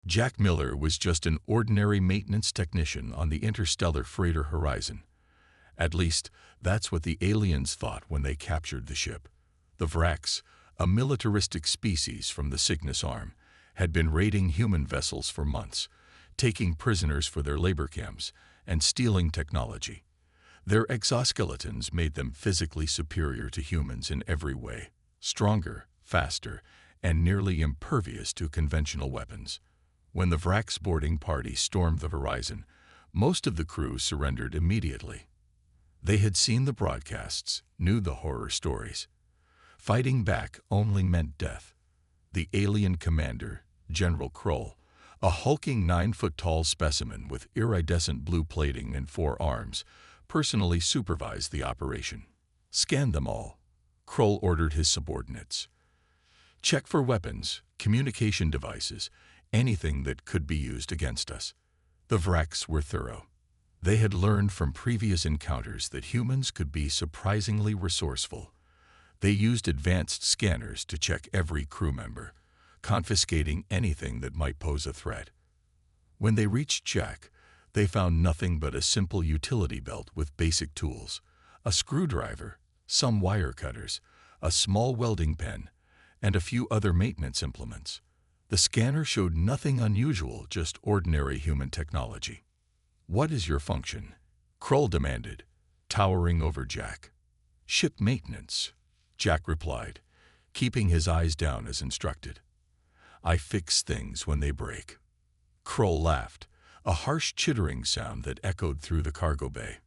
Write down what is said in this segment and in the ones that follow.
Jack Miller was just an ordinary maintenance technician on the interstellar freighter Horizon. At least, that's what the aliens thought when they captured the ship. The Vracs, a militaristic species from the Cygnus Arm, had been raiding human vessels for months, taking prisoners for their labor camps and stealing technology. Their exoskeletons made them physically superior to humans in every way, stronger, faster, and nearly impervious to conventional weapons. When the Vracs boarding party stormed the Horizon, most of the crew surrendered immediately. They had seen the broadcasts, knew the horror stories. Fighting back only meant death. The alien commander, General Kroll, a hulking 9-foot-tall specimen with iridescent blue plating and 4 arms, personally supervised the operation. "Scan them all," Kroll ordered his subordinates. "Check for weapons, communication devices, anything that could be used against us." The Vracs were thorough. They had learned from previous encounters that humans could be surprisingly resourceful. They used advanced scanners to check every crew member, confiscating anything that might pose a threat. When they reached Jack, they found nothing but a simple utility belt with basic tools, a screwdriver, some wire cutters, a small welding pen, and a few other maintenance implements. The scanner showed nothing unusual, just ordinary human technology. "What is your function?" Kroll demanded, towering over Jack. "Ship maintenance," Jack replied, keeping his eyes down as instructed. "I fix things when they break." Kroll laughed, a harsh chittering sound that echoed through the cargo bay.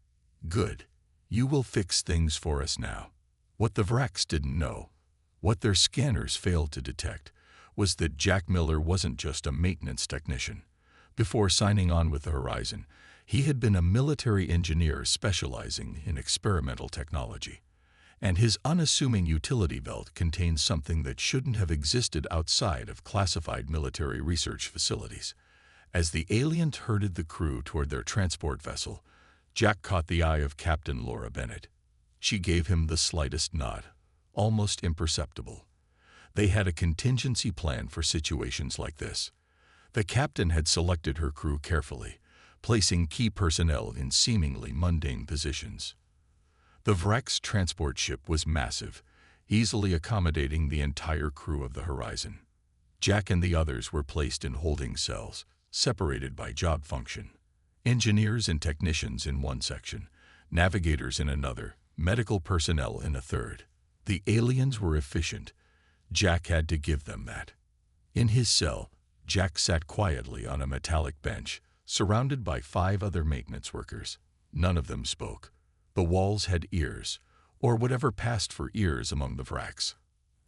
"Good. You will fix things for us now." What the Vracs didn't know, what their scanners failed to detect, was that Jack Miller wasn't just a maintenance technician. Before signing on with the Horizon, he had been a military engineer specializing in experimental technology. And his unassuming utility belt contained something that shouldn't have existed outside of classified military research facilities. As the aliens herded the crew toward their transport vessel, Jack caught the eye of Captain Laura Bennett. She gave him the slightest nod, almost imperceptible. They had a contingency plan for situations like this. The captain had selected her crew carefully, placing key personnel in seemingly mundane positions. The Vracs transport ship was massive, easily accommodating the entire crew of the Horizon. Jack and the others were placed in holding cells, separated by job function. Engineers and technicians in one section, navigators in another, medical personnel in a third. The aliens were efficient. Jack had to give them that. In his cell, Jack sat quietly on a metallic bench, surrounded by 5 other maintenance workers. None of them spoke. The walls had ears, or whatever passed for ears among the Vracs.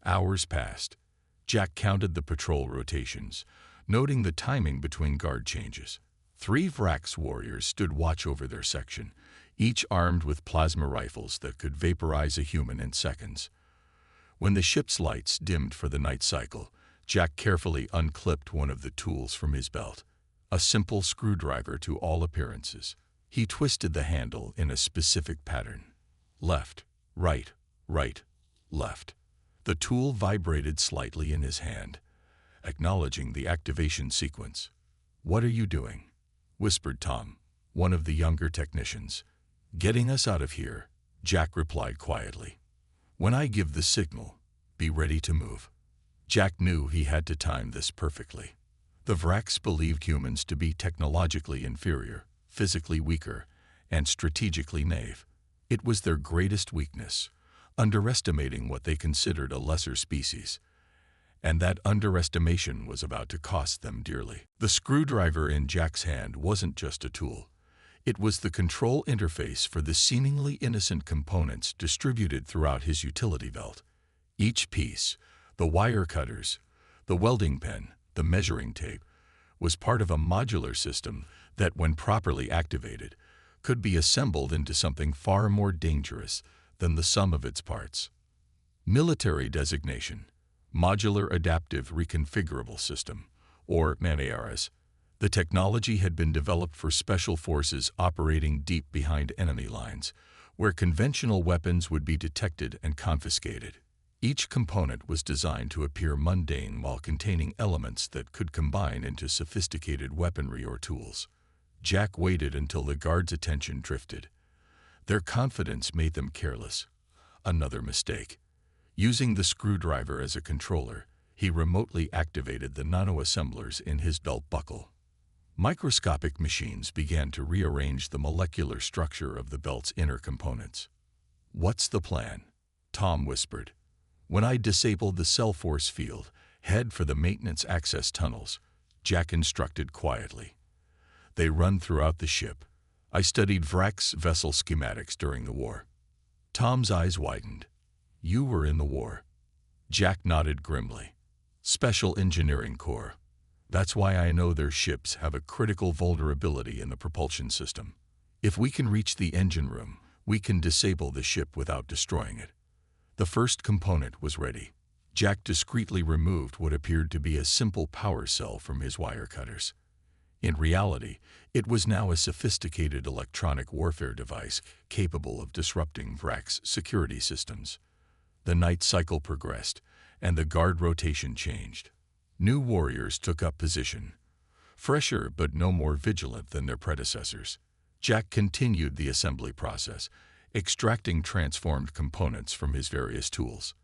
Hours passed. Jack counted the patrol rotations, noting the timing between guard changes. 3 Vracs warriors stood watch over their section, each armed with plasma rifles that could vaporize a human in seconds. When the ship's lights dimmed for the night cycle, Jack carefully unclipped one of the tools from his belt, a simple screwdriver to all appearances. He twisted the handle in a specific pattern. Left, right, right, left. The tool vibrated slightly in his hand, acknowledging the activation sequence. "What are you doing?" whispered Tom, one of the younger technicians. "Getting us out of here," Jack replied quietly. "When I give the signal, be ready to move." Jack knew he had to time this perfectly. The Vracs believed humans to be technologically inferior, physically weaker, and strategically naive. It was their greatest weakness, underestimating what they considered a lesser species. And that underestimation was about to cost them dearly. The screwdriver in Jack's hand wasn't just a tool. It was the control interface for the seemingly innocent components distributed throughout his utility belt. Each piece, the wire cutters, the welding pen, the measuring tape, was part of a modular system that, when properly activated, could be assembled into something far more dangerous than the sum of its parts. Military designation: Modular Adaptive Reconfigurable System, or MANARS. The technology had been developed for special forces operating deep behind enemy lines, where conventional weapons would be detected and confiscated. Each component was designed to appear mundane while containing elements that could combine into sophisticated weaponry or tools. Jack waited until the guards' attention drifted. Their confidence made them careless. Another mistake. Using the screwdriver as a controller, he remotely activated the nano-assemblers in his belt buckle. Microscopic machines began to rearrange the molecular structure of the belt's inner components. "What's the plan?" Tom whispered. "When I disable the cell force field, head for the maintenance access tunnels," Jack instructed quietly. "They run throughout the ship. I studied Vrak's vessel schematics during the war." Tom's eyes widened. "You were in the war." Jack nodded grimly. "Special Engineering Corps. That's why I know their ships have a critical vulnerability in the propulsion system. If we can reach the engine room, we can disable the ship without destroying it." The first component was ready. Jack discreetly removed what appeared to be a simple power cell from his wire cutters. In reality, it was now a sophisticated electronic warfare device capable of disrupting Vrak's security systems. The night cycle progressed, and the guard rotation changed. New warriors took up position, fresher but no more vigilant than their predecessors. Jack continued the assembly process, extracting transformed components from his various tools.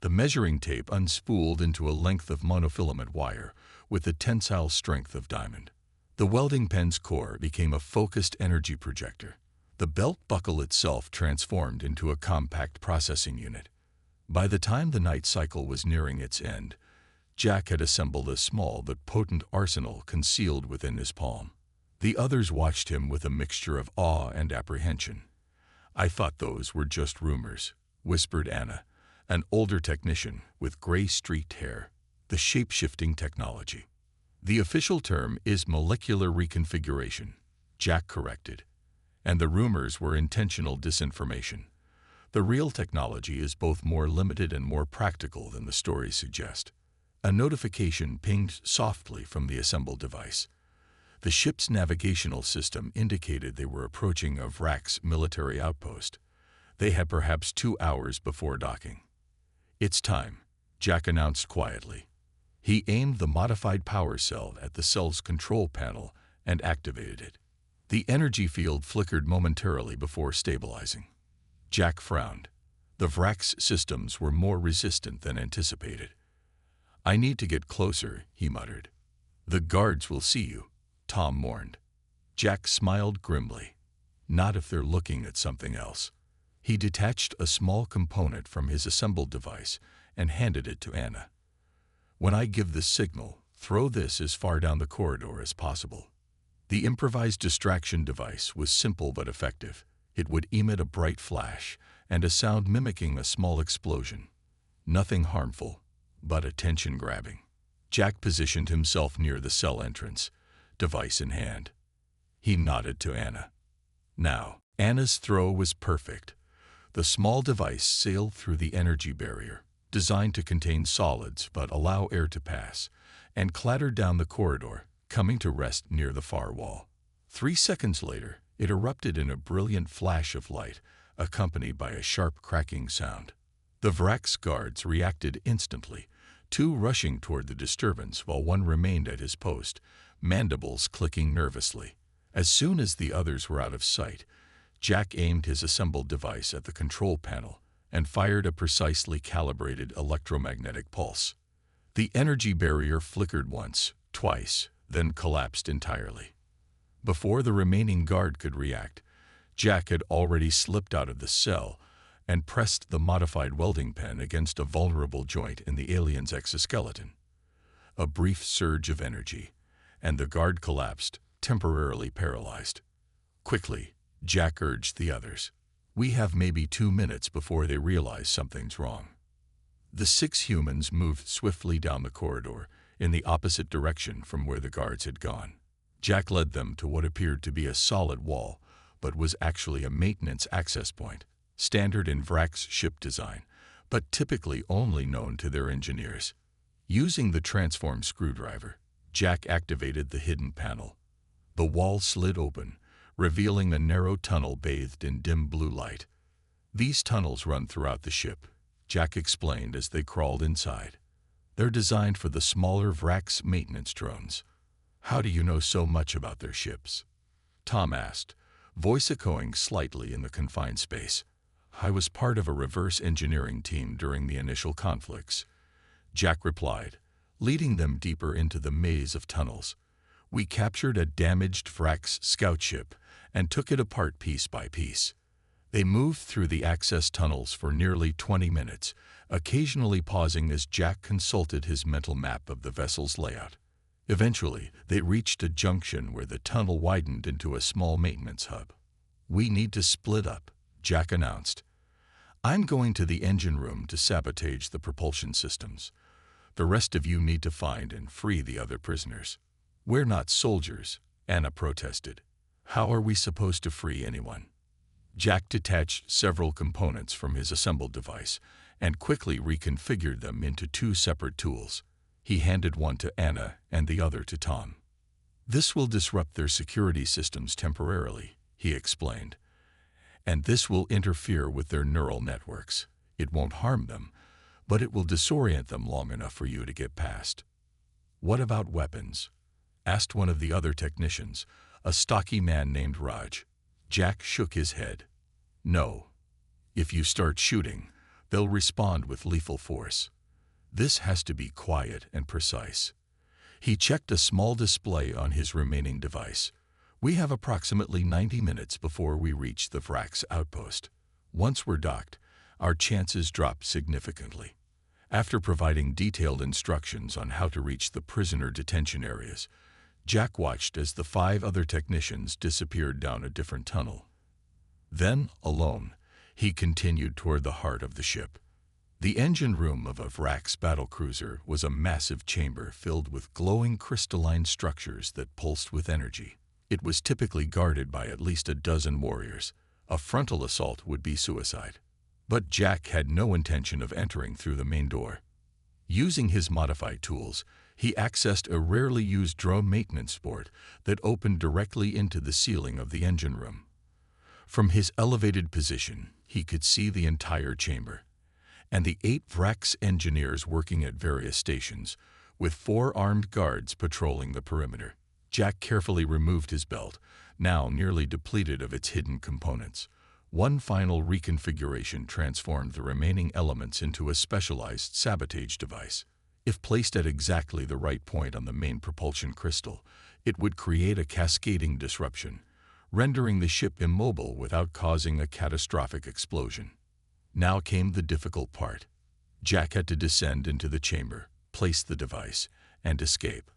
The measuring tape unspooled into a length of monofilament wire with the tensile strength of diamond. The welding pen's core became a focused energy projector. The belt buckle itself transformed into a compact processing unit. By the time the night cycle was nearing its end, Jack had assembled a small but potent arsenal concealed within his palm. The others watched him with a mixture of awe and apprehension. "I thought those were just rumors," whispered Anna, an older technician with gray-streaked hair. "The shape-shifting technology." "The official term is molecular reconfiguration," Jack corrected. "And the rumors were intentional disinformation. The real technology is both more limited and more practical than the stories suggest." A notification pinged softly from the assembled device. The ship's navigational system indicated they were approaching a Vrak's military outpost. They had perhaps 2 hours before docking. "It's time," Jack announced quietly. He aimed the modified power cell at the cell's control panel and activated it. The energy field flickered momentarily before stabilizing. Jack frowned. The Vrak's systems were more resistant than anticipated. "I need to get closer," he muttered. "The guards will see you," Tom warned. Jack smiled grimly. "Not if they're looking at something else." He detached a small component from his assembled device and handed it to Anna. "When I give the signal, throw this as far down the corridor as possible." The improvised distraction device was simple but effective. It would emit a bright flash and a sound mimicking a small explosion. Nothing harmful, but attention-grabbing. Jack positioned himself near the cell entrance, device in hand. He nodded to Anna. Now, Anna's throw was perfect. The small device sailed through the energy barrier, designed to contain solids but allow air to pass, and clattered down the corridor, coming to rest near the far wall. 3 seconds later, it erupted in a brilliant flash of light, accompanied by a sharp cracking sound. The Vrak's guards reacted instantly, 2 rushing toward the disturbance while 1 remained at his post, mandibles clicking nervously. As soon as the others were out of sight, Jack aimed his assembled device at the control panel and fired a precisely calibrated electromagnetic pulse. The energy barrier flickered once, twice, then collapsed entirely. Before the remaining guard could react, Jack had already slipped out of the cell and pressed the modified welding pen against a vulnerable joint in the alien's exoskeleton. A brief surge of energy, and the guard collapsed, temporarily paralyzed. "Quickly," Jack urged the others. "We have maybe 2 minutes before they realize something's wrong." The 6 humans moved swiftly down the corridor, in the opposite direction from where the guards had gone. Jack led them to what appeared to be a solid wall, but was actually a maintenance access point, standard in Vrak's ship design, but typically only known to their engineers. Using the transform screwdriver, Jack activated the hidden panel. The wall slid open, revealing a narrow tunnel bathed in dim blue light. These tunnels run throughout the ship, Jack explained as they crawled inside. "They're designed for the smaller Vrax maintenance drones." "How do you know so much about their ships?" Tom asked, voice echoing slightly in the confined space. "I was part of a reverse engineering team during the initial conflicts," Jack replied, leading them deeper into the maze of tunnels. "We captured a damaged Vrax scout ship and took it apart piece by piece." They moved through the access tunnels for nearly 20 minutes, occasionally pausing as Jack consulted his mental map of the vessel's layout. Eventually, they reached a junction where the tunnel widened into a small maintenance hub. "We need to split up," Jack announced. "I'm going to the engine room to sabotage the propulsion systems. The rest of you need to find and free the other prisoners." "We're not soldiers," Anna protested. "How are we supposed to free anyone?" Jack detached several components from his assembled device and quickly reconfigured them into 2 separate tools. He handed one to Anna and the other to Tom. "This will disrupt their security systems temporarily," he explained. "And this will interfere with their neural networks. It won't harm them, but it will disorient them long enough for you to get past." "What about weapons?" asked one of the other technicians, a stocky man named Raj. Jack shook his head. "No. If you start shooting, they'll respond with lethal force. This has to be quiet and precise." He checked a small display on his remaining device. "We have approximately 90 minutes before we reach the Vrax outpost. Once we're docked, our chances drop significantly." After providing detailed instructions on how to reach the prisoner detention areas, Jack watched as the 5 other technicians disappeared down a different tunnel. Then, alone, he continued toward the heart of the ship. The engine room of a Vrax battlecruiser was a massive chamber filled with glowing crystalline structures that pulsed with energy. It was typically guarded by at least a dozen warriors. A frontal assault would be suicide. But Jack had no intention of entering through the main door. Using his modified tools, he accessed a rarely used drone maintenance port that opened directly into the ceiling of the engine room. From his elevated position, he could see the entire chamber, and the 8 Vrax engineers working at various stations, with 4 armed guards patrolling the perimeter. Jack carefully removed his belt, now nearly depleted of its hidden components. One final reconfiguration transformed the remaining elements into a specialized sabotage device. If placed at exactly the right point on the main propulsion crystal, it would create a cascading disruption, rendering the ship immobile without causing a catastrophic explosion. Now came the difficult part. Jack had to descend into the chamber, place the device, and escape,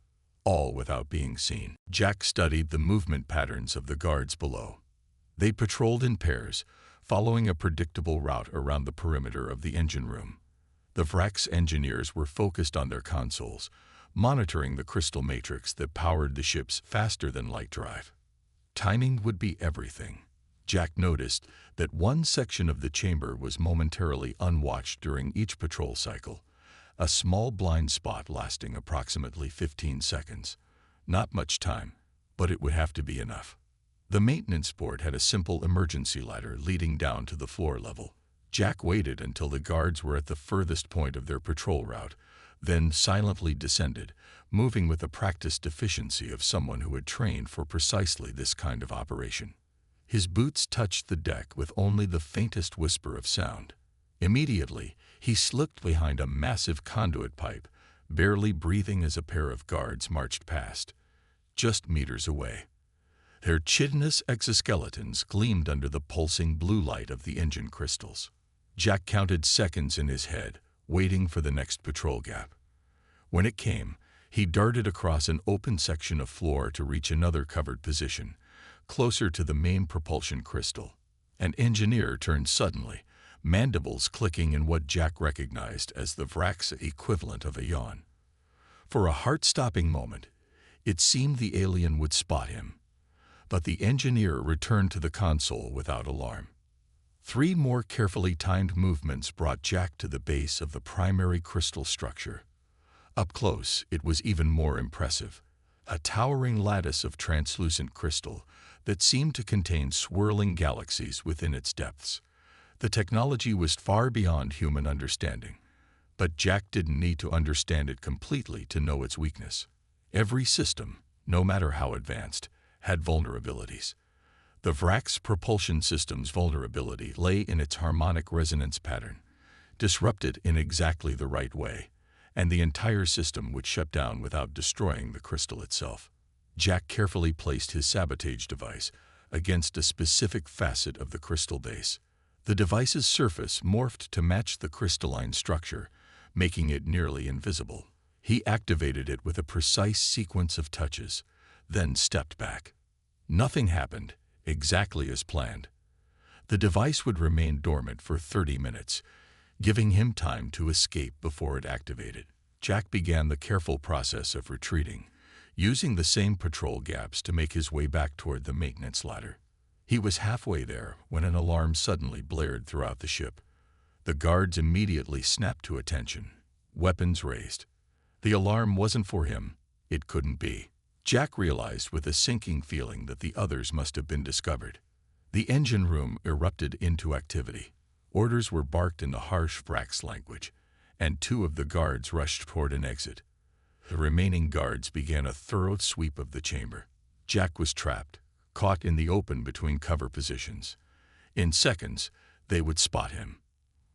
all without being seen. Jack studied the movement patterns of the guards below. They patrolled in pairs, following a predictable route around the perimeter of the engine room. The Vrax engineers were focused on their consoles, monitoring the crystal matrix that powered the ship's faster-than-light drive. Timing would be everything. Jack noticed that one section of the chamber was momentarily unwatched during each patrol cycle, a small blind spot lasting approximately 15 seconds. Not much time, but it would have to be enough. The maintenance port had a simple emergency ladder leading down to the floor level. Jack waited until the guards were at the furthest point of their patrol route, then silently descended, moving with the practiced efficiency of someone who had trained for precisely this kind of operation. His boots touched the deck with only the faintest whisper of sound. Immediately, he slipped behind a massive conduit pipe, barely breathing as a pair of guards marched past. Just meters away, their chitinous exoskeletons gleamed under the pulsing blue light of the engine crystals. Jack counted seconds in his head, waiting for the next patrol gap. When it came, he darted across an open section of floor to reach another covered position, closer to the main propulsion crystal. An engineer turned suddenly, mandibles clicking in what Jack recognized as the Vrax equivalent of a yawn. For a heart-stopping moment, it seemed the alien would spot him. But the engineer returned to the console without alarm. 3 more carefully timed movements brought Jack to the base of the primary crystal structure. Up close, it was even more impressive. A towering lattice of translucent crystal that seemed to contain swirling galaxies within its depths. The technology was far beyond human understanding, but Jack didn't need to understand it completely to know its weakness. Every system, no matter how advanced, had vulnerabilities. The Vrak's propulsion system's vulnerability lay in its harmonic resonance pattern, disrupted in exactly the right way, and the entire system would shut down without destroying the crystal itself. Jack carefully placed his sabotage device against a specific facet of the crystal base. The device's surface morphed to match the crystalline structure, making it nearly invisible. He activated it with a precise sequence of touches, then stepped back. Nothing happened, exactly as planned. The device would remain dormant for 30 minutes, giving him time to escape before it activated. Jack began the careful process of retreating, using the same patrol gaps to make his way back toward the maintenance ladder. He was halfway there when an alarm suddenly blared throughout the ship. The guards immediately snapped to attention, weapons raised. The alarm wasn't for him. It couldn't be. Jack realized with a sinking feeling that the others must have been discovered. The engine room erupted into activity. Orders were barked in the harsh Vrax language, and 2 of the guards rushed toward an exit. The remaining guards began a thorough sweep of the chamber. Jack was trapped, caught in the open between cover positions. In seconds, they would spot him.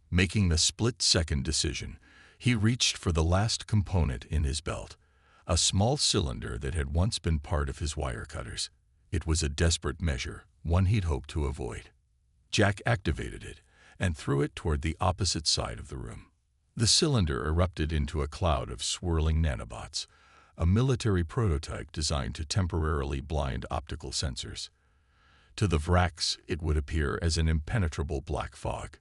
Making the split-second decision, he reached for the last component in his belt, a small cylinder that had once been part of his wire cutters. It was a desperate measure, one he'd hoped to avoid. Jack activated it and threw it toward the opposite side of the room. The cylinder erupted into a cloud of swirling nanobots, a military prototype designed to temporarily blind optical sensors. To the Vrax, it would appear as an impenetrable black fog.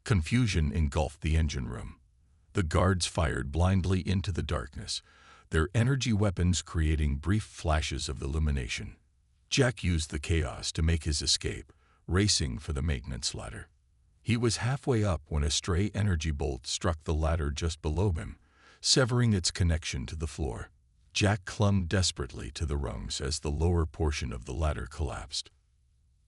Confusion engulfed the engine room. The guards fired blindly into the darkness, their energy weapons creating brief flashes of illumination. Jack used the chaos to make his escape, racing for the maintenance ladder. He was halfway up when a stray energy bolt struck the ladder just below him, severing its connection to the floor. Jack clung desperately to the rungs as the lower portion of the ladder collapsed.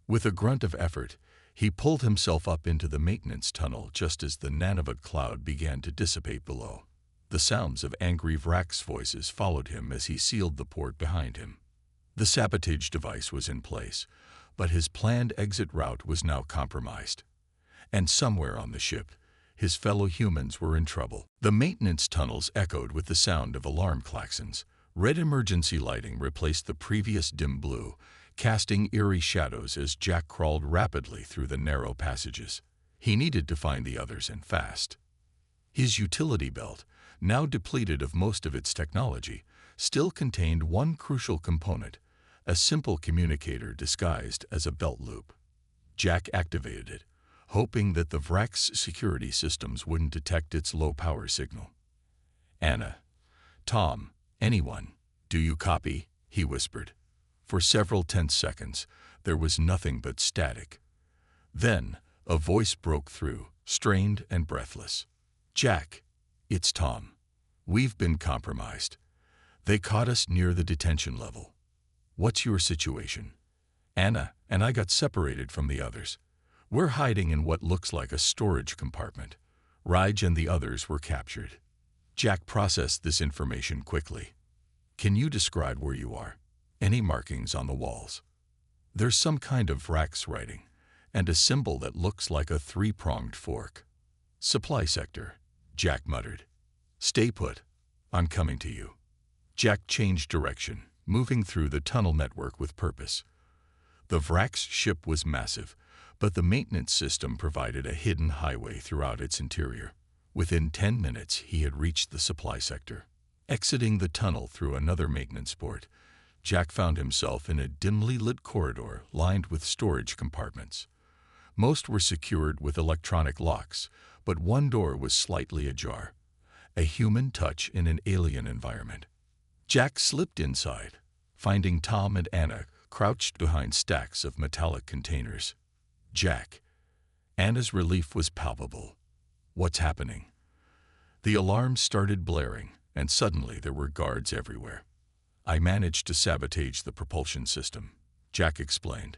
With a grunt of effort, he pulled himself up into the maintenance tunnel just as the nanobot cloud began to dissipate below. The sounds of angry Vrax voices followed him as he sealed the port behind him. The sabotage device was in place, but his planned exit route was now compromised. And somewhere on the ship, his fellow humans were in trouble. The maintenance tunnels echoed with the sound of alarm klaxons. Red emergency lighting replaced the previous dim blue, casting eerie shadows as Jack crawled rapidly through the narrow passages. He needed to find the others and fast. His utility belt, now depleted of most of its technology, still contained one crucial component, a simple communicator disguised as a belt loop. Jack activated it, hoping that the Vrax security systems wouldn't detect its low-power signal. "Anna, Tom, anyone, do you copy?" he whispered. For several tense seconds, there was nothing but static. Then, a voice broke through, strained and breathless. "Jack, it's Tom. We've been compromised. They caught us near the detention level. What's your situation? Anna and I got separated from the others. We're hiding in what looks like a storage compartment. Raj and the others were captured." Jack processed this information quickly. "Can you describe where you are? Any markings on the walls?" "There's some kind of Vrax writing, and a symbol that looks like a 3-pronged fork." "Supply sector," Jack muttered. "Stay put. I'm coming to you." Jack changed direction, moving through the tunnel network with purpose. The Vrax ship was massive, but the maintenance system provided a hidden highway throughout its interior. Within 10 minutes, he had reached the supply sector. Exiting the tunnel through another maintenance port, Jack found himself in a dimly lit corridor lined with storage compartments. Most were secured with electronic locks, but one door was slightly ajar, a human touch in an alien environment. Jack slipped inside, finding Tom and Anna crouched behind stacks of metallic containers. "Jack." Anna's relief was palpable. "What's happening?" The alarm started blaring, and suddenly there were guards everywhere. "I managed to sabotage the propulsion system," Jack explained.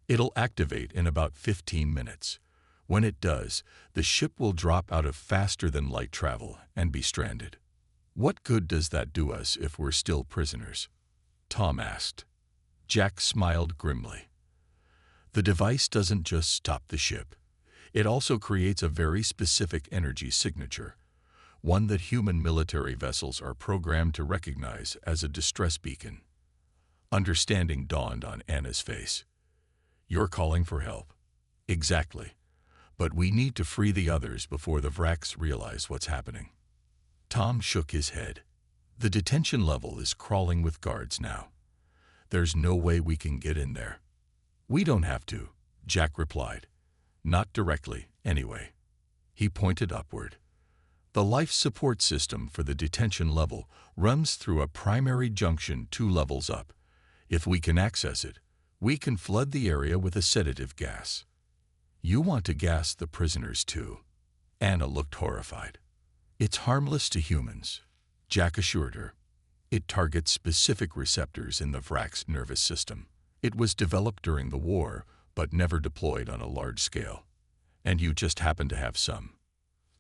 "It'll activate in about 15 minutes. When it does, the ship will drop out of faster-than-light travel and be stranded. What good does that do us if we're still prisoners? Tom asked. Jack smiled grimly. The device doesn't just stop the ship. It also creates a very specific energy signature, one that human military vessels are programmed to recognize as a distress beacon. Understanding dawned on Anna's face. You're calling for help. Exactly. But we need to free the others before the Vraks realize what's happening. Tom shook his head. The detention level is crawling with guards now. There's no way we can get in there. We don't have to, Jack replied. Not directly, anyway. He pointed upward. The life support system for the detention level runs through a primary junction 2 levels up. If we can access it, we can flood the area with a sedative gas. You want to gas the prisoners too? Anna looked horrified. It's harmless to humans, Jack assured her. It targets specific receptors in the Vraks nervous system. It was developed during the war, but never deployed on a large scale. And you just happen to have some?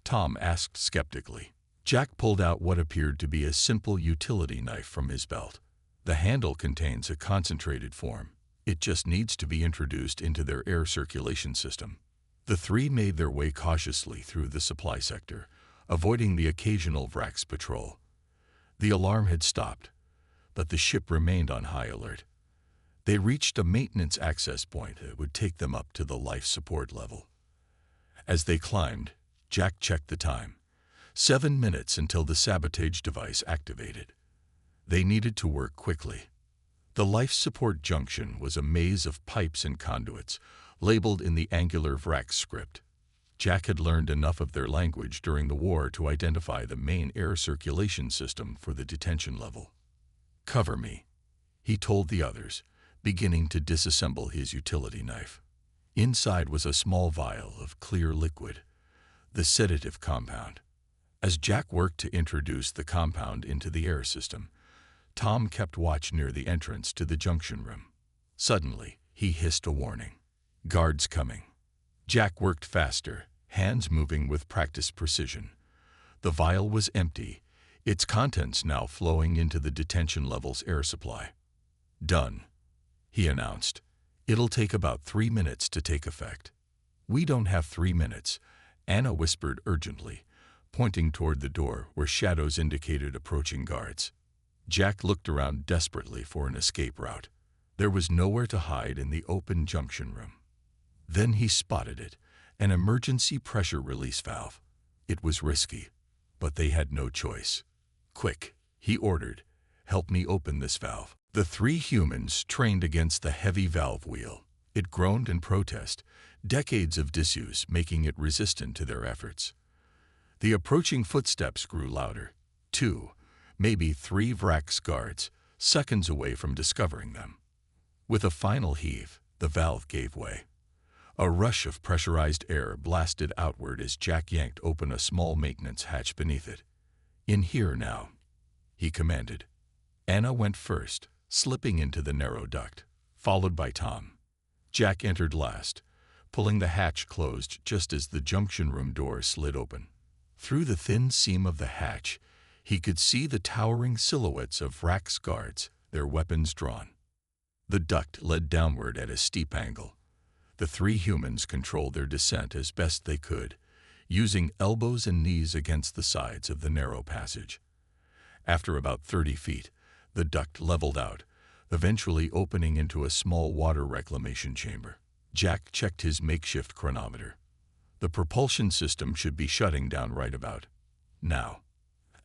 Tom asked skeptically. Jack pulled out what appeared to be a simple utility knife from his belt. The handle contains a concentrated form. It just needs to be introduced into their air circulation system. The three made their way cautiously through the supply sector, avoiding the occasional Vraks patrol. The alarm had stopped, but the ship remained on high alert. They reached a maintenance access point that would take them up to the life support level. As they climbed, Jack checked the time. 7 minutes until the sabotage device activated. They needed to work quickly. The life support junction was a maze of pipes and conduits, labeled in the angular Vraks script. Jack had learned enough of their language during the war to identify the main air circulation system for the detention level. Cover me, he told the others, beginning to disassemble his utility knife. Inside was a small vial of clear liquid, the sedative compound. As Jack worked to introduce the compound into the air system, Tom kept watch near the entrance to the junction room. Suddenly, he hissed a warning. Guards coming. Jack worked faster, hands moving with practiced precision. The vial was empty, its contents now flowing into the detention level's air supply. Done, he announced. It'll take about 3 minutes to take effect. We don't have 3 minutes, Anna whispered urgently, pointing toward the door where shadows indicated approaching guards. Jack looked around desperately for an escape route. There was nowhere to hide in the open junction room. Then he spotted it, an emergency pressure release valve. It was risky, but they had no choice. Quick, he ordered, help me open this valve. The three humans trained against the heavy valve wheel. It groaned in protest, decades of disuse making it resistant to their efforts. The approaching footsteps grew louder. 2, maybe 3 Vraks guards, seconds away from discovering them. With a final heave, the valve gave way. A rush of pressurized air blasted outward as Jack yanked open a small maintenance hatch beneath it. In here now, he commanded. Anna went first, slipping into the narrow duct, followed by Tom. Jack entered last, pulling the hatch closed just as the junction room door slid open. Through the thin seam of the hatch, he could see the towering silhouettes of Vraks guards, their weapons drawn. The duct led downward at a steep angle. The three humans controlled their descent as best they could, using elbows and knees against the sides of the narrow passage. After about 30 feet, the duct leveled out, eventually opening into a small water reclamation chamber. Jack checked his makeshift chronometer. The propulsion system should be shutting down right about now.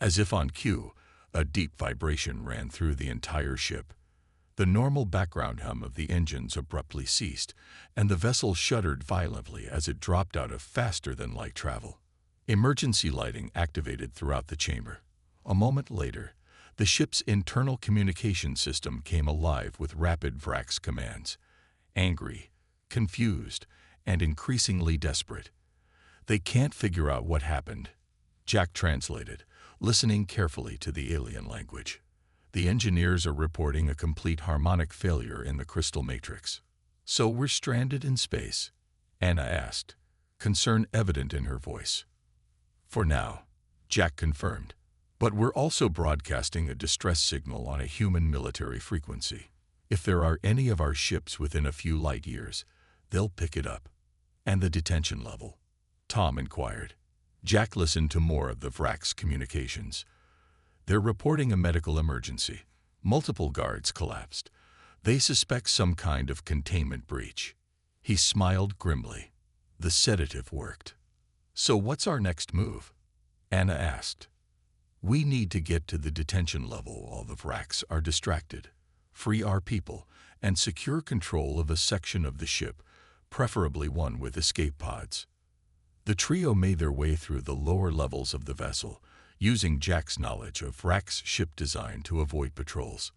As if on cue, a deep vibration ran through the entire ship. The normal background hum of the engines abruptly ceased, and the vessel shuddered violently as it dropped out of faster-than-light travel. Emergency lighting activated throughout the chamber. A moment later, the ship's internal communication system came alive with rapid Vraks commands. Angry, confused, and increasingly desperate. They can't figure out what happened. Jack translated, listening carefully to the alien language. The engineers are reporting a complete harmonic failure in the crystal matrix. So we're stranded in space? Anna asked. concern evident in her voice. "For now," Jack confirmed. "But we're also broadcasting a distress signal on a human military frequency. If there are any of our ships within a few light years, they'll pick it up." "And the detention level?" Tom inquired. Jack listened to more of the Vrak's communications. "They're reporting a medical emergency. Multiple guards collapsed. They suspect some kind of containment breach." He smiled grimly. The sedative worked. "So what's our next move?" Anna asked. "We need to get to the detention level while the Vraks are distracted, free our people, and secure control of a section of the ship, preferably one with escape pods." The trio made their way through the lower levels of the vessel, using Jack's knowledge of Vrak's ship design to avoid patrols.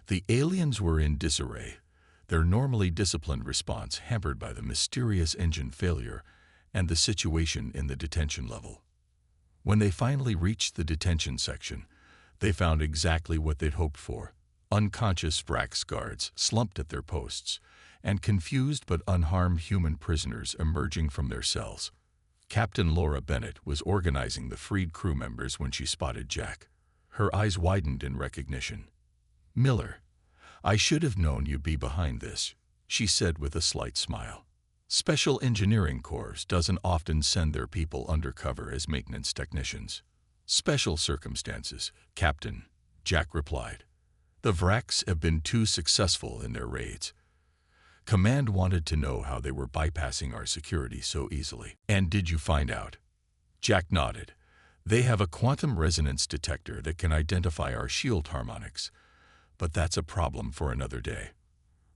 The aliens were in disarray, their normally disciplined response hampered by the mysterious engine failure and the situation in the detention level. When they finally reached the detention section, they found exactly what they'd hoped for: unconscious Vrak's guards slumped at their posts, and confused but unharmed human prisoners emerging from their cells. Captain Laura Bennett was organizing the freed crew members when she spotted Jack. Her eyes widened in recognition. "Miller, I should have known you'd be behind this," she said with a slight smile. "Special Engineering Corps doesn't often send their people undercover as maintenance technicians." "Special circumstances, Captain," Jack replied. "The Vraks have been too successful in their raids. Command wanted to know how they were bypassing our security so easily." "And did you find out?" Jack nodded. "They have a quantum resonance detector that can identify our shield harmonics, but that's a problem for another day.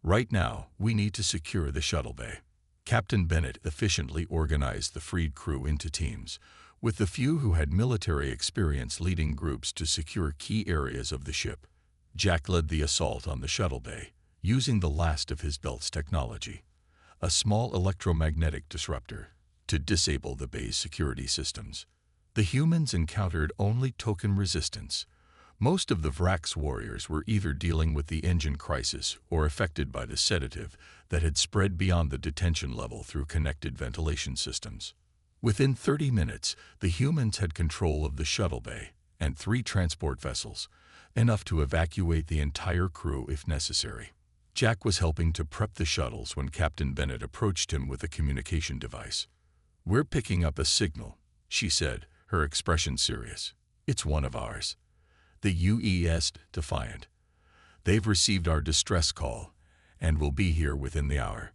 Right now, we need to secure the shuttle bay." Captain Bennett efficiently organized the freed crew into teams, with the few who had military experience leading groups to secure key areas of the ship. Jack led the assault on the shuttle bay, using the last of his belt's technology, a small electromagnetic disruptor, to disable the bay's security systems. The humans encountered only token resistance. Most of the Vrak's warriors were either dealing with the engine crisis or affected by the sedative that had spread beyond the detention level through connected ventilation systems. Within 30 minutes, the humans had control of the shuttle bay and 3 transport vessels, enough to evacuate the entire crew if necessary. Jack was helping to prep the shuttles when Captain Bennett approached him with a communication device. "We're picking up a signal," she said, her expression serious. "It's one of ours. The UES Defiant. They've received our distress call and will be here within the hour."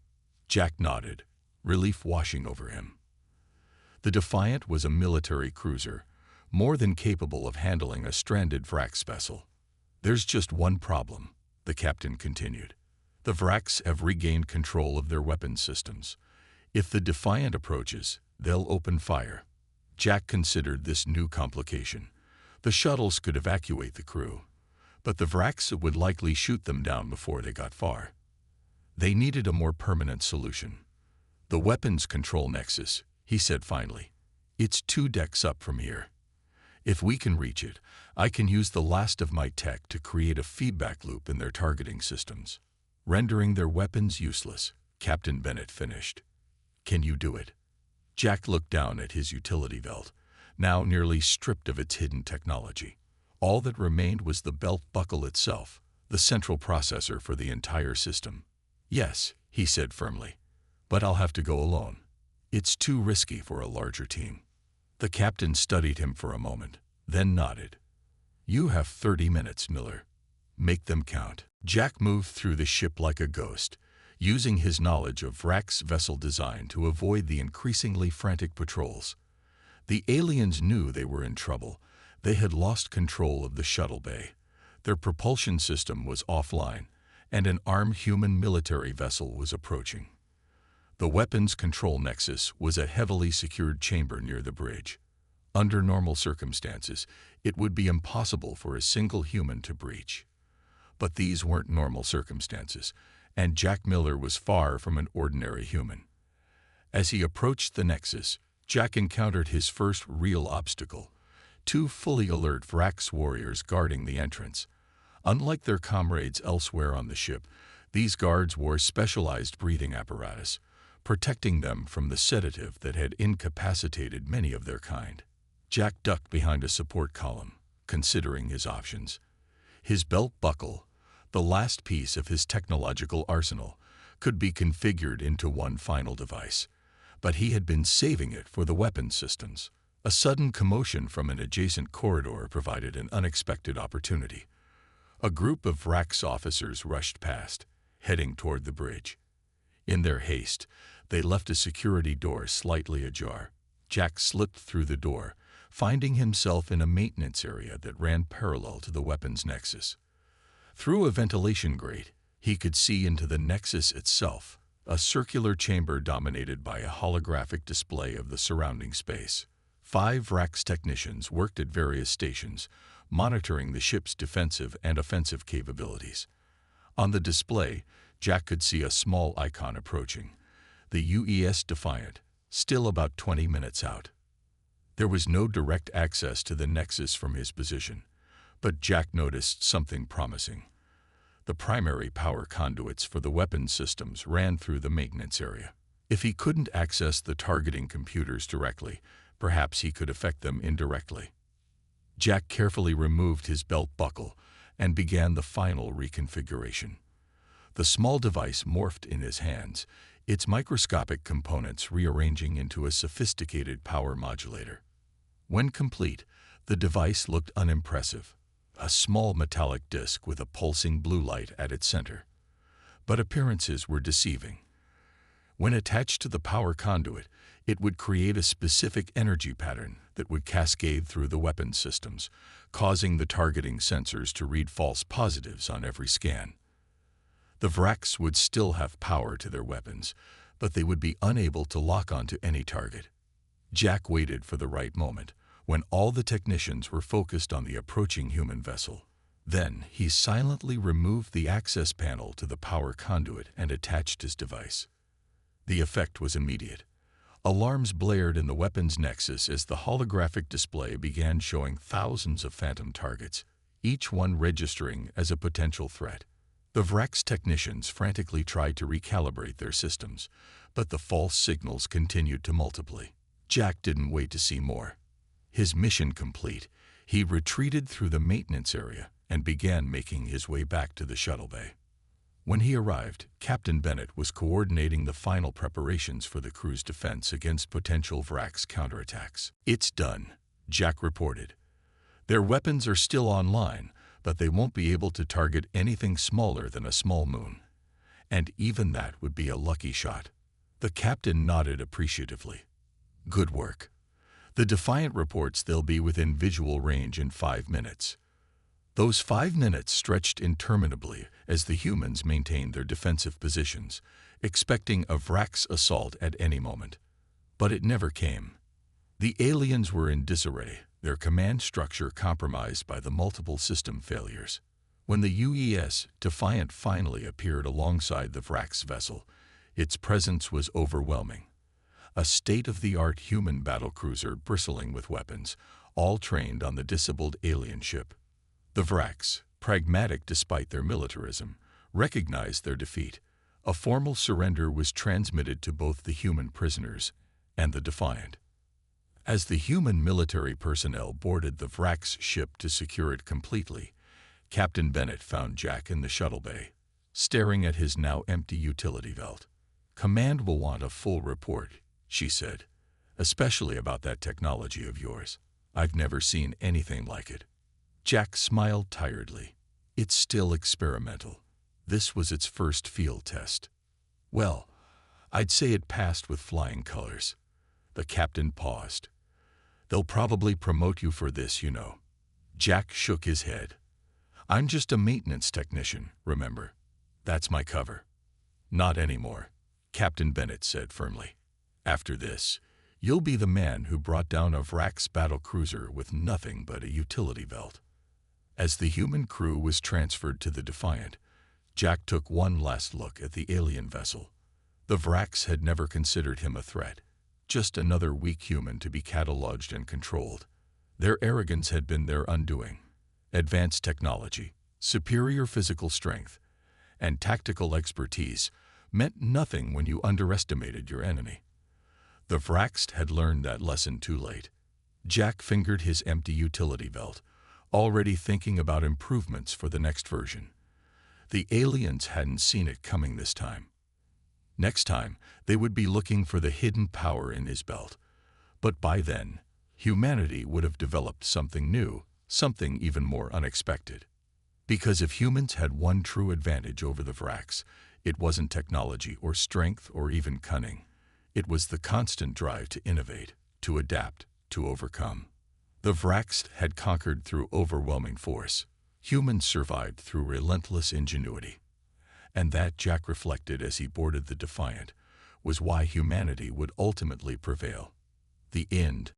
Jack nodded, relief washing over him. The Defiant was a military cruiser, more than capable of handling a stranded Vraks vessel. "There's just one problem," the captain continued. "The Vraks have regained control of their weapons systems. If the Defiant approaches, they'll open fire." Jack considered this new complication. The shuttles could evacuate the crew, but the Vraks would likely shoot them down before they got far. They needed a more permanent solution. "The weapons control nexus," he said finally. "It's 2 decks up from here. If we can reach it, I can use the last of my tech to create a feedback loop in their targeting systems, rendering their weapons useless," Captain Bennett finished. "Can you do it?" Jack looked down at his utility belt, now nearly stripped of its hidden technology. All that remained was the belt buckle itself, the central processor for the entire system. "Yes," he said firmly, "but I'll have to go alone. It's too risky for a larger team." The captain studied him for a moment, then nodded. "You have 30 minutes, Miller. Make them count." Jack moved through the ship like a ghost, using his knowledge of Vrak's vessel design to avoid the increasingly frantic patrols. The aliens knew they were in trouble. They had lost control of the shuttle bay. Their propulsion system was offline, and an armed human military vessel was approaching. The weapons control nexus was a heavily secured chamber near the bridge. Under normal circumstances, it would be impossible for a single human to breach. But these weren't normal circumstances, and Jack Miller was far from an ordinary human. As he approached the nexus, Jack encountered his first real obstacle: 2 fully alert Vrak's warriors guarding the entrance. Unlike their comrades elsewhere on the ship, these guards wore specialized breathing apparatus, protecting them from the sedative that had incapacitated many of their kind. Jack ducked behind a support column, considering his options. His belt buckle, the last piece of his technological arsenal, could be configured into one final device, but he had been saving it for the weapons systems. A sudden commotion from an adjacent corridor provided an unexpected opportunity. A group of Vrax officers rushed past, heading toward the bridge. In their haste, they left a security door slightly ajar. Jack slipped through the door, finding himself in a maintenance area that ran parallel to the weapons nexus. Through a ventilation grate, he could see into the nexus itself, a circular chamber dominated by a holographic display of the surrounding space. 5 Vrax technicians worked at various stations, monitoring the ship's defensive and offensive capabilities. On the display, Jack could see a small icon approaching, the UES Defiant, still about 20 minutes out. There was no direct access to the nexus from his position, but Jack noticed something promising. The primary power conduits for the weapons systems ran through the maintenance area. If he couldn't access the targeting computers directly, perhaps he could affect them indirectly. Jack carefully removed his belt buckle and began the final reconfiguration. The small device morphed in his hands, its microscopic components rearranging into a sophisticated power modulator. When complete, the device looked unimpressive, a small metallic disc with a pulsing blue light at its center. But appearances were deceiving. When attached to the power conduit, it would create a specific energy pattern that would cascade through the weapons systems, causing the targeting sensors to read false positives on every scan. The Vrax would still have power to their weapons, but they would be unable to lock onto any target. Jack waited for the right moment, when all the technicians were focused on the approaching human vessel. Then he silently removed the access panel to the power conduit and attached his device. The effect was immediate. Alarms blared in the weapons nexus as the holographic display began showing thousands of phantom targets, each one registering as a potential threat. The Vrax technicians frantically tried to recalibrate their systems, but the false signals continued to multiply. Jack didn't wait to see more. His mission complete, he retreated through the maintenance area and began making his way back to the shuttle bay. When he arrived, Captain Bennett was coordinating the final preparations for the crew's defense against potential Vrax counterattacks. "It's done," Jack reported. "Their weapons are still online, but they won't be able to target anything smaller than a small moon. And even that would be a lucky shot." The captain nodded appreciatively. "Good work. The Defiant reports they'll be within visual range in 5 minutes. Those 5 minutes stretched interminably as the humans maintained their defensive positions, expecting a Vrax assault at any moment. But it never came. The aliens were in disarray, their command structure compromised by the multiple system failures. When the UES Defiant finally appeared alongside the Vrax vessel, its presence was overwhelming. A state-of-the-art human battlecruiser bristling with weapons, all trained on the disabled alien ship. The Vrax, pragmatic despite their militarism, recognized their defeat. A formal surrender was transmitted to both the human prisoners and the Defiant. As the human military personnel boarded the Vrax ship to secure it completely, Captain Bennett found Jack in the shuttle bay, staring at his now empty utility belt. "Command will want a full report," she said, "especially about that technology of yours. I've never seen anything like it." Jack smiled tiredly. "It's still experimental. This was its first field test." "Well, I'd say it passed with flying colors." The captain paused. "They'll probably promote you for this, you know." Jack shook his head. "I'm just a maintenance technician, remember? That's my cover." "Not anymore," Captain Bennett said firmly. "After this, you'll be the man who brought down a Vrax battlecruiser with nothing but a utility belt." As the human crew was transferred to the Defiant, Jack took one last look at the alien vessel. The Vrax had never considered him a threat, just another weak human to be cataloged and controlled. Their arrogance had been their undoing. Advanced technology, superior physical strength, and tactical expertise meant nothing when you underestimated your enemy. The Vraxed had learned that lesson too late. Jack fingered his empty utility belt, already thinking about improvements for the next version. The aliens hadn't seen it coming this time. Next time, they would be looking for the hidden power in his belt. But by then, humanity would have developed something new, something even more unexpected. Because if humans had one true advantage over the Vrax, it wasn't technology or strength or even cunning. It was the constant drive to innovate, to adapt, to overcome. The Vrax had conquered through overwhelming force. Humans survived through relentless ingenuity. And that, Jack reflected as he boarded the Defiant, was why humanity would ultimately prevail. The end.